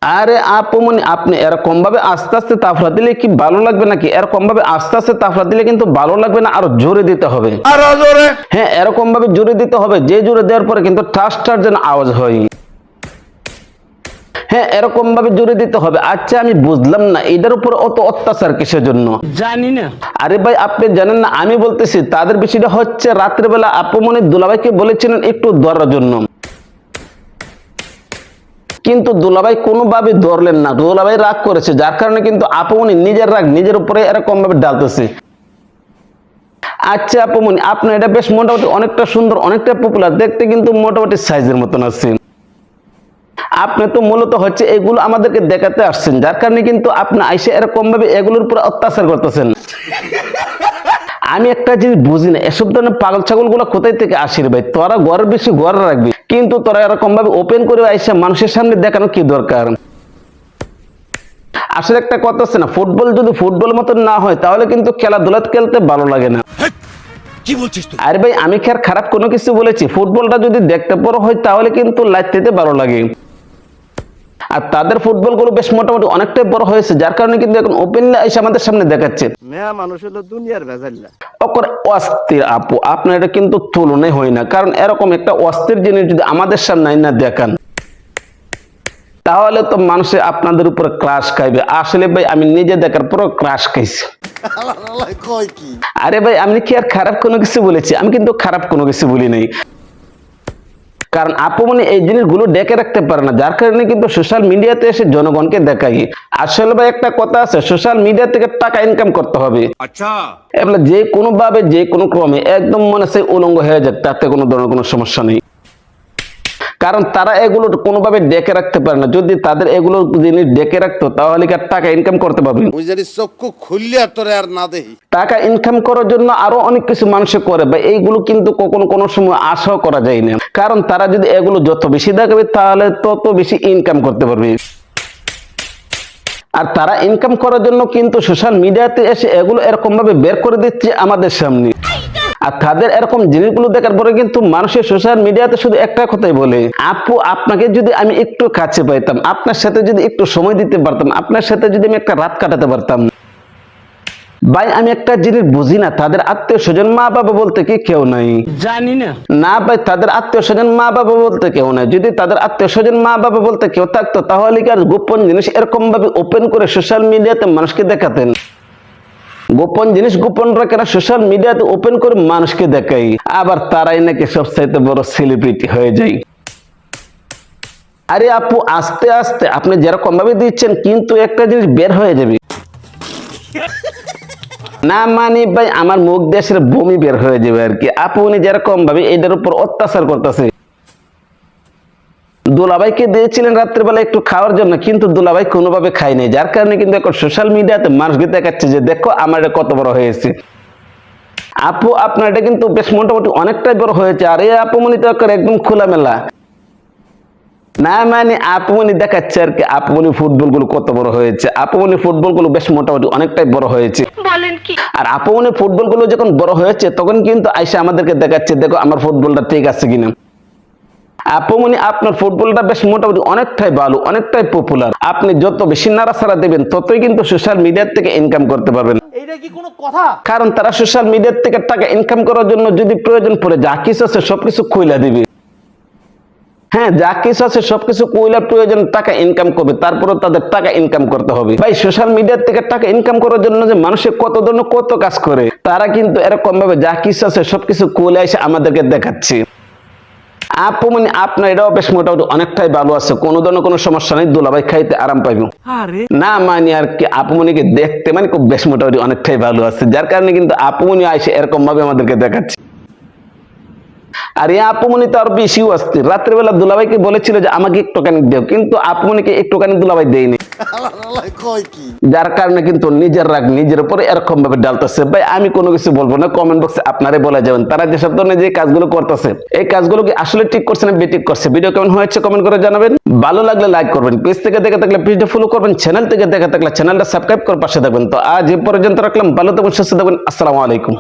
আরে আপুমনি, আপনি এরকম ভাবে আস্তে আস্তে তাফরা দিলে কি ভালো লাগবে নাকি? এরকম ভাবে আস্তে আস্তে তাফরা দিলে কিন্তু ভালো লাগবে না, আরো জোরে দিতে হবে। আরো জোরে। হ্যাঁ, এরকম ভাবে জোরে দিতে হবে, যে জোরে দেওয়ার পরে কিন্তু ঠাসটার যেন আওয়াজ হয়। হ্যাঁ, এরকম ভাবে জোরে দিতে হবে। আচ্ছা, আমি বুঝলাম না এটার উপর অত অত্যাচার কিসের জন্য? জানি না। আরে ভাই, আপনি জানেন না, আমি বলতেছি তাদের বিষয়টা হচ্ছে রাত্রেবেলা আপুমনি দুলাভাইকে বলেছিলেন একটু ধরার জন্য, কিন্তু দুলাভাই কোনোভাবে ধরলেন না। দুলাভাই রাগ করেছে, যার কারণে কিন্তু আপুমনি নিজের রাগ নিজের উপরে এরকম ভাবে ডালতেছে। আচ্ছা আপুমনি, আপনার এটা বেশ মোটামুটি অনেকটা সুন্দর, অনেকটা পপুলার, দেখতে কিন্তু মোটামুটি সাইজের মতন আছে। আপনি তো মূলত হচ্ছে এগুলো আমাদেরকে দেখাতে আসছেন, যার কারণে কিন্তু আপনি আইসে এরকম ভাবে এগুলোর উপর অত্যাচার করতেছেন। আমি একটা জিনিস বুঝি না, এসব ধরনের পাগল ছাগল গুলো কোথায় থেকে আসির ভাই? তোরা ঘরের বেশি ঘরে রাখবি, কিন্তু তোরা এরকম ভাবে ওপেন করে আইসে মানুষের সামনে দেখানো কি দরকার? আসলে একটা কথা আছে না, ফুটবল যদি ফুটবল মতন না হয় তাহলে কিন্তু খেলাধুলা খেলতে ভালো লাগে না। কি বলছিস তুই? আরে ভাই, আমি কি আর খারাপ কোনো কিছু বলেছি? ফুটবলটা যদি দেখতে বড় হয় তাহলে কিন্তু লাইতে ভালো লাগে। আর তাদের ফুটবল গুলো বেশ মোটামুটি অনেকটাই বড় হয়েছে, যার কারণে কিন্তু এখন ওপেনলি এসে আমাদের সামনে দেখাচ্ছে। মেয়া মানুষ হলো দুনিয়ার ভেজাল্লা। অকর অস্থির আপু, আপনার এটা কিন্তু তুলনাই হয় না। কারণ এরকম একটা অস্থির জিনিস যদি আমাদের সামনে না দেখান তাহলে তো মানুষে আপনাদের উপরে ক্রাশ খাইবে। আসলে ভাই, আমি নিজে দেখার পর ক্রাশ খাইছি। কয় কি? আরে ভাই, আমি কি আর খারাপ কোনো কিছু বলেছি? আমি কিন্তু খারাপ কোনো কিছু বলি নাই। কারণ আপুমনি এই জিনিসগুলো ডেকে রাখতে পারে না, যার কারণে কিন্তু সোশ্যাল মিডিয়াতে এসে জনগণকে দেখাই। আসলে ভাই, একটা কথা আছে, সোশ্যাল মিডিয়া থেকে টাকা ইনকাম করতে হবে। আচ্ছা, এবার যে কোনো ভাবে যে কোনো ক্রমে একদম মনে হয় উলঙ্গ হয়ে যায়, তাতে কোনো ধরনের কোনো সমস্যা নেই। কারণ তারা এগুলো কোনোভাবে ডেকে রাখতে পারে না। যদি তাদের এগুলো জিনিস ডেকে রাখতো তাহলে কি আর টাকা ইনকাম করতে পারবে? ওই যদি চক্ষু খুললে তোরে আর না দেখি। টাকা ইনকাম করার জন্য আরো অনেক কিছু মানুষ করে বা এইগুলো কিন্তু কখনো কোনো সময় আশাও করা যায় না। কারণ তারা যদি এগুলো যত বেশি দেখাবে তাহলে তত বেশি ইনকাম করতে পারবে। আর তারা ইনকাম করার জন্য কিন্তু সোশ্যাল মিডিয়াতে এসে এগুলো এরকম ভাবে বের করে দিচ্ছে আমাদের সামনে। আর তাদের এরকম জিনিসগুলো দেখার পরে কিন্তু মানুষের সোশ্যাল মিডিয়াতে শুধু একটা কথাই বলে, আপু আপনাকে যদি আমি একটু কাছে পাইতাম, আপনার সাথে যদি একটু সময় দিতে পারতাম, আপনার সাথে যদি আমি একটা রাত কাটাতে পারতাম। ভাই, আমি একটা জিনিস বুঝি না, তাদের আত্মীয় স্বজন মা বাবা বলতে কি কেউ নাই? জানি না। না ভাই, তাদের আত্মীয় স্বজন মা বাবা বলতে কেউ নাই। যদি তাদের আত্মীয় স্বজন মা বাবা বলতে কেউ থাকতো তাহলে কি আর গোপন জিনিস এরকম ভাবে ওপেন করে সোশ্যাল মিডিয়াতে মানুষকে দেখাতেন? গোপন জিনিস গোপন রাখেন, সোশ্যাল মিডিয়াতে ওপেন করে মানুষকে দেখাই, আবার তারাই নাকি সবচাইতে বড় সেলিব্রিটি হয়ে যায়। আরে আপু, আস্তে আস্তে আপনি যেরকম ভাবে দিচ্ছেন কিন্তু একটা জিনিস বের হয়ে যাবে। না মানে ভাই, আমার মুখ দেশের বমি বের হয়ে যাবে আর কি। আপু উনি যেরকম ভাবে এটার উপর অত্যাচার করতেছে। দুলাভাইকে দিয়েছিলেন রাত্রেবেলা একটু খাওয়ার জন্য, কিন্তু দুলাভাই কোনোভাবে খায় নাই, যার কারণে কিন্তু এখন সোশ্যাল মিডিয়াতে মানুষকে দেখাচ্ছে যে দেখো আমার এটা কত বড় হয়েছে। আপু, আপনার এটা কিন্তু বেশ মোটামুটি অনেকটাই বড় হয়েছে। আর এই আপুমনি তো একদম খোলামেলা। না মানে আপুমনি দেখাচ্ছে আর কি, আপুমনি ফুটবল গুলো কত বড় হয়েছে। আপুমনি ফুটবল গুলো বেশ মোটামুটি অনেকটাই বড় হয়েছে। বলেন কি? আর আপুমনি ফুটবল গুলো যখন বড় হয়েছে তখন কিন্তু আইসা আমাদেরকে দেখাচ্ছে দেখো আমার ফুটবলটা ঠিক আছে কিনা। আপুমনি, আপনার ফুটবলটা বেশ মোটামুটি অনেকটাই ভালো, অনেকটাই পপুলার। আপনি যত বেশি নাড়াচাড়া দেবেন ততই কিন্তু সোশ্যাল মিডিয়ার থেকে ইনকাম করতে পারবেন। এইটা কি কোনো কথা? কারণ তারা সোশ্যাল মিডিয়ার থেকে টাকা ইনকাম করার জন্য যদি প্রয়োজন পড়ে যা কিছু আছে সবকিছু কইলা দিবে। হ্যাঁ, যা কিছু আছে সবকিছু কইলা প্রয়োজন টাকা ইনকাম করবে, তারপরে তাদের টাকা ইনকাম করতে হবে। ভাই, সোশ্যাল মিডিয়ার থেকে টাকা ইনকাম করার জন্য যে মানুষের কত ধরনের কত কাজ করে, তারা কিন্তু এরকম ভাবে যা কিছু আছে সবকিছু কইলা এসে আমাদেরকে দেখাচ্ছে। আপুমনি, আপনার এটাও বেশ মোটামুটি অনেকটাই ভালো আছে, কোনো ধরনের কোনো সমস্যা নেই, দুলাভাই খাইতে আরাম পাইব। না মানে আর কি, আপুমনিকে দেখতে মানে খুব বেশ মোটামুটি অনেকটাই ভালো আছে, যার কারণে কিন্তু আপুমনি আইসে এরকম ভাবে আমাদেরকে দেখাচ্ছে। আর এই আপুমনি তো আরো বেশি অস্থির। রাত্রেবেলা দুলাভাইকে বলেছিল যে আমাকে একটুখানি দেও, কিন্তু আপুমনিকে একটুখানি দুলাভাই দেয়নি, কয় কি? যার কারণে কিন্তু নিজের রাগ নিজের উপরে এরকম ভাবে ডালতেছে। ভাই, আমি কোনো কিছু বলবো না, কমেন্ট বক্সে আপনারাই বলে যাবেন তারা যেসব ধরনের যে কাজগুলো করতেছে এই কাজগুলো কি আসলে ঠিক করছে না বেঠিক করছে। ভিডিও কেমন হয়েছে কমেন্ট করে জানাবেন। ভালো লাগলে লাইক করবেন, পেজ থেকে দেখে থাকলে পেজটা ফলো করবেন, চ্যানেল থেকে দেখে থাকলে চ্যানেলটা সাবস্ক্রাইব করে পাশে থাকবেন। তো আজ এ পর্যন্ত রাখলাম, ভালো থাকবেন, সুস্থ থাকবেন, আসসালামু আলাইকুম।